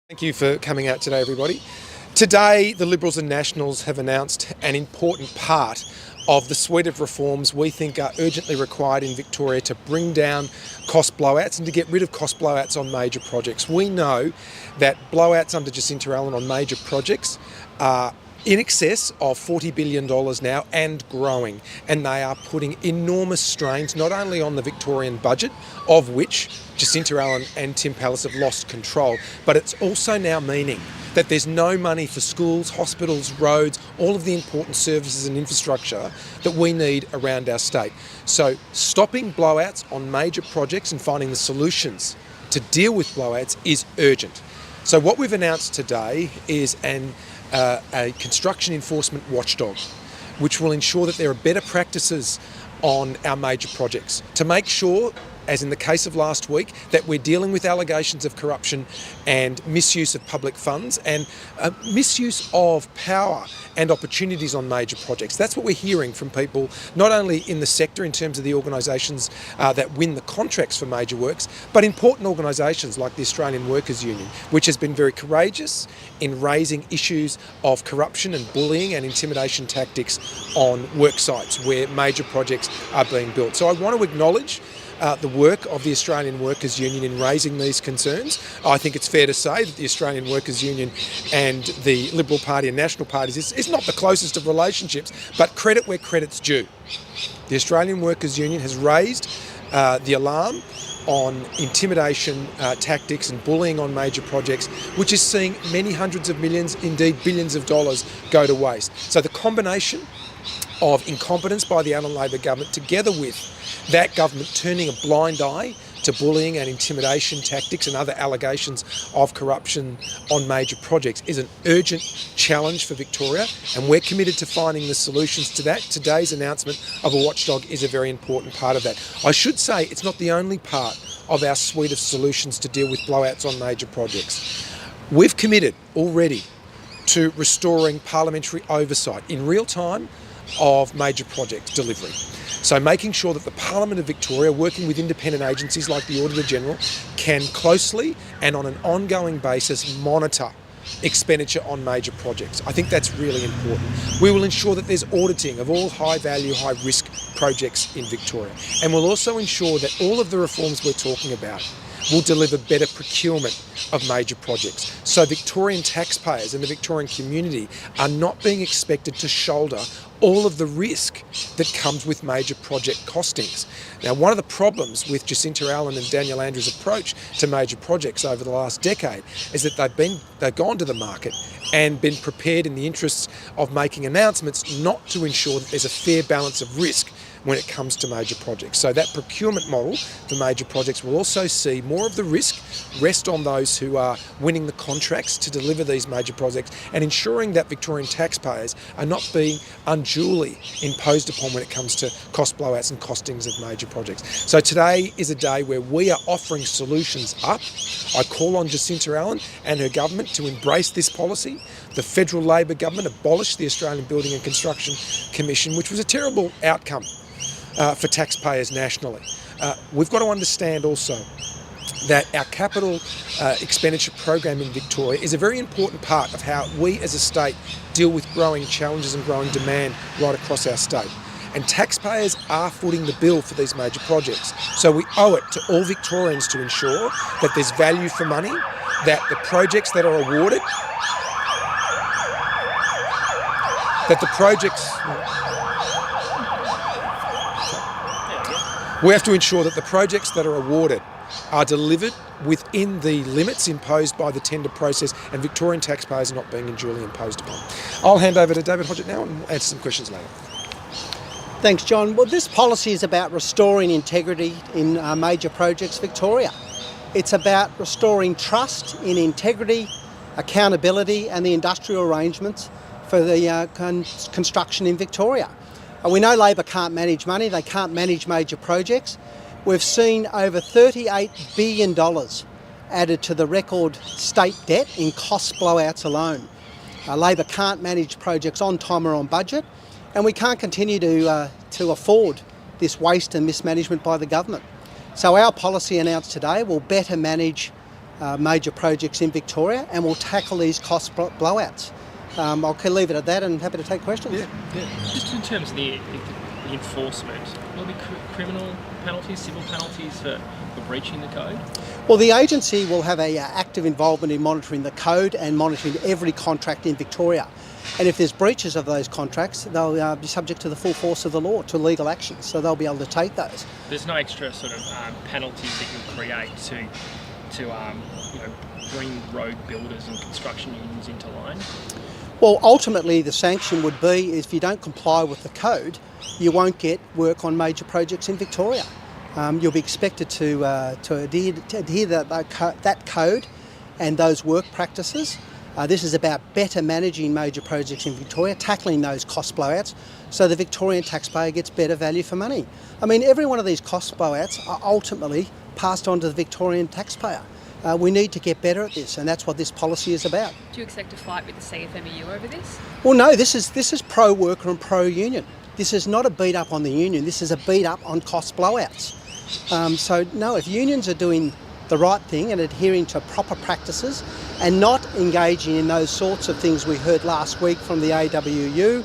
Thank you for coming out today, everybody. Today, the Liberals and Nationals have announced an important part of the suite of reforms we think are urgently required in Victoria to bring down cost blowouts and to get rid of cost blowouts on major projects. We know that blowouts under Jacinta Allen on major projects are in excess of $40 billion now and growing, and they are putting enormous strains not only on the Victorian budget, of which Jacinta Allen and Tim Pallas have lost control, but it's also now meaning that there's no money for schools, hospitals, roads, all of the important services and infrastructure that we need around our state. So stopping blowouts on major projects and finding the solutions to deal with blowouts is urgent. So what we've announced today is a construction enforcement watchdog, which will ensure that there are better practices on our major projects to make sure, as in the case of last week, that we're dealing with allegations of corruption and misuse of public funds and misuse of power and opportunities on major projects. That's what we're hearing from people, not only in the sector in terms of the organisations that win the contracts for major works, but important organisations like the Australian Workers Union, which has been very courageous in raising issues of corruption and bullying and intimidation tactics on work sites where major projects are being built. So I want to acknowledge the work of the Australian Workers Union in raising these concerns. I think it's fair to say that the Australian Workers Union and the Liberal Party and National parties is not the closest of relationships, but credit where credit's due. The Australian Workers Union has raised the alarm on intimidation tactics and bullying on major projects, which is seeing many hundreds of millions, indeed billions of dollars go to waste. So the combination of incompetence by the Allen Labor government, together with that government turning a blind eye to bullying and intimidation tactics and other allegations of corruption on major projects, is an urgent challenge for Victoria, and we're committed to finding the solutions to that. Today's announcement of a watchdog is a very important part of that. I should say it's not the only part of our suite of solutions to deal with blowouts on major projects. We've committed already to restoring parliamentary oversight in real time of major project delivery. So making sure that the Parliament of Victoria, working with independent agencies like the Auditor General, can closely and on an ongoing basis monitor expenditure on major projects. I think that's really important. We will ensure that there's auditing of all high value, high risk projects in Victoria. And we'll also ensure that all of the reforms we're talking about will deliver better procurement of major projects. So Victorian taxpayers and the Victorian community are not being expected to shoulder all of the risk that comes with major project costings. Now, one of the problems with Jacinta Allen and Daniel Andrews' approach to major projects over the last decade is that they've gone to the market and been prepared in the interests of making announcements not to ensure that there's a fair balance of risk when it comes to major projects. So that procurement model for major projects will also see more of the risk rest on those who are winning the contracts to deliver these major projects, and ensuring that Victorian taxpayers are not being unduly imposed upon when it comes to cost blowouts and costings of major projects. So today is a day where we are offering solutions up. I call on Jacinta Allen and her government to embrace this policy. The federal Labor government abolished the Australian Building and Construction Commission, which was a terrible outcome for taxpayers nationally. We've got to understand also that our capital expenditure program in Victoria is a very important part of how we as a state deal with growing challenges and growing demand right across our state. And taxpayers are footing the bill for these major projects. So we owe it to all Victorians to ensure that there's value for money, that the projects that are awarded, we have to ensure that the projects that are awarded are delivered within the limits imposed by the tender process, and Victorian taxpayers are not being unduly imposed upon. I'll hand over to David Hodgett now and answer some questions later. Thanks, John. Well, this policy is about restoring integrity in major projects Victoria. It's about restoring trust in integrity, accountability and the industrial arrangements for the construction in Victoria. We know Labor can't manage money, they can't manage major projects. We've seen over $38 billion added to the record state debt in cost blowouts alone. Labor can't manage projects on time or on budget, and we can't continue to afford this waste and mismanagement by the government. So our policy announced today will better manage major projects in Victoria, and we'll tackle these cost blowouts. I'll leave it at that and happy to take questions. Just in terms of the enforcement, will there be criminal penalties, civil penalties for breaching the code? Well, the agency will have a active involvement in monitoring the code and monitoring every contract in Victoria. And if there's breaches of those contracts, they'll be subject to the full force of the law, to legal action. So they'll be able to take those. There's no extra sort of penalties that you'll create to bring road builders and construction unions into line? Well, ultimately the sanction would be if you don't comply with the code, you won't get work on major projects in Victoria. You'll be expected to adhere to that code and those work practices. This is about better managing major projects in Victoria, tackling those cost blowouts so the Victorian taxpayer gets better value for money. I mean, every one of these cost blowouts are ultimately passed on to the Victorian taxpayer. We need to get better at this, and that's what this policy is about. Do you expect to fight with the CFMEU over this? Well, no, this is pro-worker and pro-union. This is not a beat up on the union, this is a beat up on cost blowouts. So no, if unions are doing the right thing and adhering to proper practices and not engaging in those sorts of things we heard last week from the AWU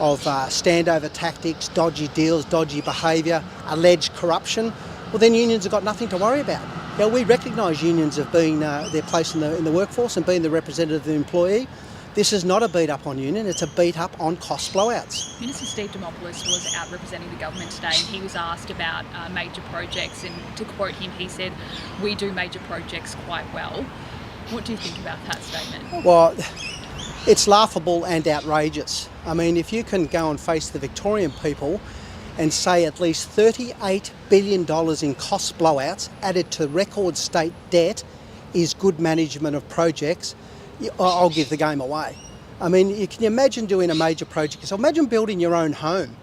of standover tactics, dodgy deals, dodgy behaviour, alleged corruption, well then unions have got nothing to worry about. Now, we recognise unions have been their place in the workforce and being the representative of the employee. This is not a beat up on union, it's a beat up on cost blowouts. Minister Steve Demopoulos was out representing the government today, and he was asked about major projects, and to quote him, he said, "We do major projects quite well." What do you think about that statement? Well, it's laughable and outrageous. I mean, if you can go and face the Victorian people and say at least $38 billion in cost blowouts added to record state debt is good management of projects, I'll give the game away. I mean, you can imagine doing a major project. So imagine building your own home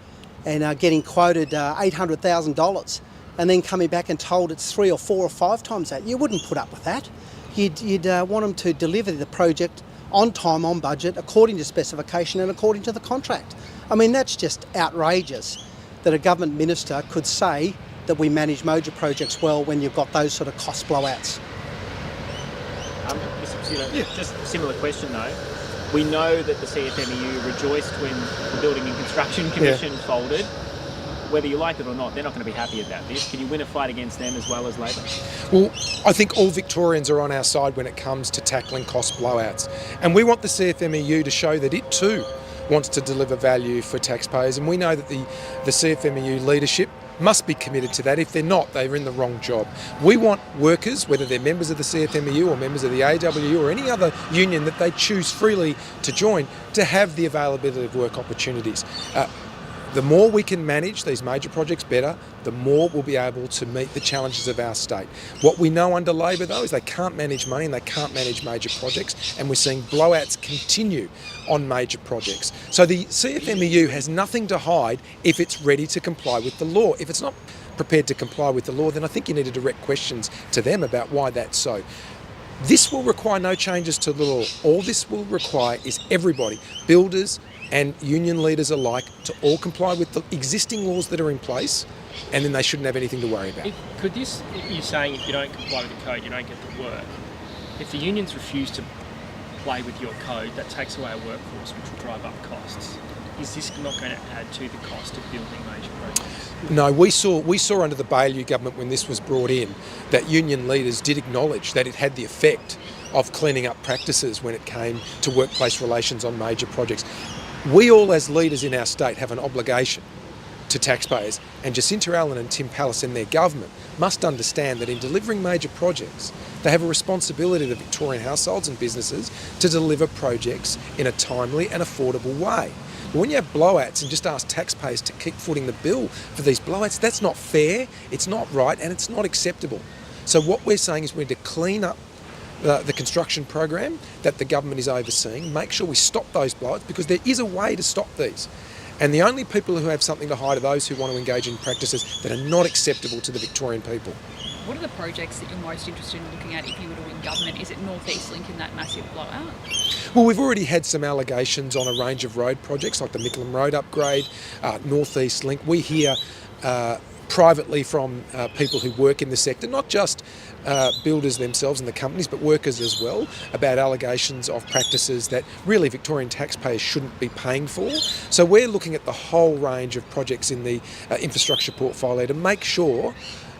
and getting quoted $800,000 and then coming back and told it's 3 or 4 or 5 times that. You wouldn't put up with that. You'd want them to deliver the project on time, on budget, according to specification and according to the contract. I mean, that's just outrageous that a government minister could say that we manage major projects well when you've got those sort of cost blowouts. Mr. Pesutto, just a similar question though. We know that the CFMEU rejoiced when the Building and Construction Commission folded. Whether you like it or not, they're not going to be happy about this. Can you win a fight against them as well as Labor? Well, I think all Victorians are on our side when it comes to tackling cost blowouts. And we want the CFMEU to show that it too wants to deliver value for taxpayers. And we know that the CFMEU leadership must be committed to that. If they're not, they're in the wrong job. We want workers, whether they're members of the CFMEU or members of the AWU or any other union that they choose freely to join, to have the availability of work opportunities. The more we can manage these major projects better, the more we'll be able to meet the challenges of our state. What we know under Labor though is they can't manage money and they can't manage major projects, and we're seeing blowouts continue on major projects. So the CFMEU has nothing to hide if it's ready to comply with the law. If it's not prepared to comply with the law, then I think you need to direct questions to them about why that's so. This will require no changes to the law. All this will require is everybody, builders and union leaders alike, to all comply with the existing laws that are in place, and then they shouldn't have anything to worry about. You're saying if you don't comply with the code, you don't get the work. If the unions refuse to play with your code, that takes away a workforce, which will drive up costs. Is this not going to add to the cost of building major projects? No, we saw under the Baillieu government when this was brought in that union leaders did acknowledge that it had the effect of cleaning up practices when it came to workplace relations on major projects. We all as leaders in our state have an obligation to taxpayers, and Jacinta Allen and Tim Pallas and their government must understand that in delivering major projects, they have a responsibility to Victorian households and businesses to deliver projects in a timely and affordable way. But when you have blowouts and just ask taxpayers to keep footing the bill for these blowouts, that's not fair, it's not right, and it's not acceptable. So what we're saying is we need to clean up the construction program that the government is overseeing, make sure we stop those blowouts, because there is a way to stop these. And the only people who have something to hide are those who want to engage in practices that are not acceptable to the Victorian people. What are the projects that you're most interested in looking at if you were to win government? Is it North East Link in that massive blowout? Well, we've already had some allegations on a range of road projects like the Mickleham Road upgrade, North East Link. We hear privately from people who work in the sector, not just builders themselves and the companies, but workers as well, about allegations of practices that really Victorian taxpayers shouldn't be paying for. So we're looking at the whole range of projects in the infrastructure portfolio to make sure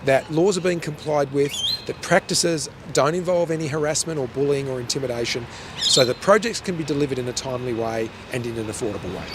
that laws are being complied with, that practices don't involve any harassment or bullying or intimidation, so that projects can be delivered in a timely way and in an affordable way.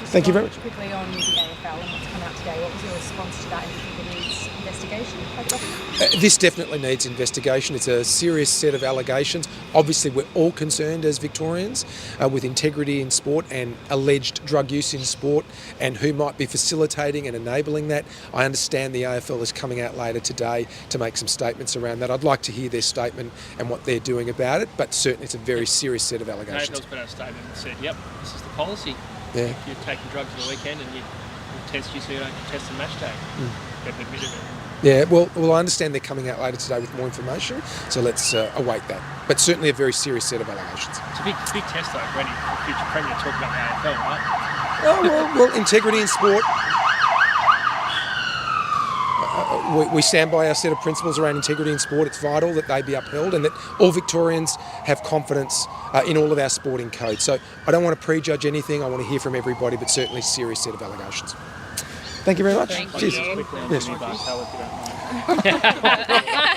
Thank you very much. Quickly on the AFL and what's come out today, what was your response to that? And do you think it needs investigation by the government? This definitely needs investigation. It's a serious set of allegations. Obviously, we're all concerned as Victorians with integrity in sport and alleged drug use in sport and who might be facilitating and enabling that. I understand the AFL is coming out later today to make some statements around that. I'd like to hear their statement and what they're doing about it, but certainly it's a very serious set of allegations. AFL's put out a statement and said, yep, this is the policy. Yeah. If you're taking drugs on the weekend and we'll test you so you don't contest the match day. They've admitted it. Yeah, well, I understand they're coming out later today with more information, so let's await that. But certainly a very serious set of allegations. It's a big test though for any future premier to talk about the AFL, right? Oh, well, integrity in sport. We stand by our set of principles around integrity in sport. It's vital that they be upheld and that all Victorians have confidence in all of our sporting codes. So I don't want to prejudge anything. I want to hear from everybody, but certainly a serious set of allegations. Thank you very much. Thank Cheers. Quickly on Yes. the new bar, if you don't mind.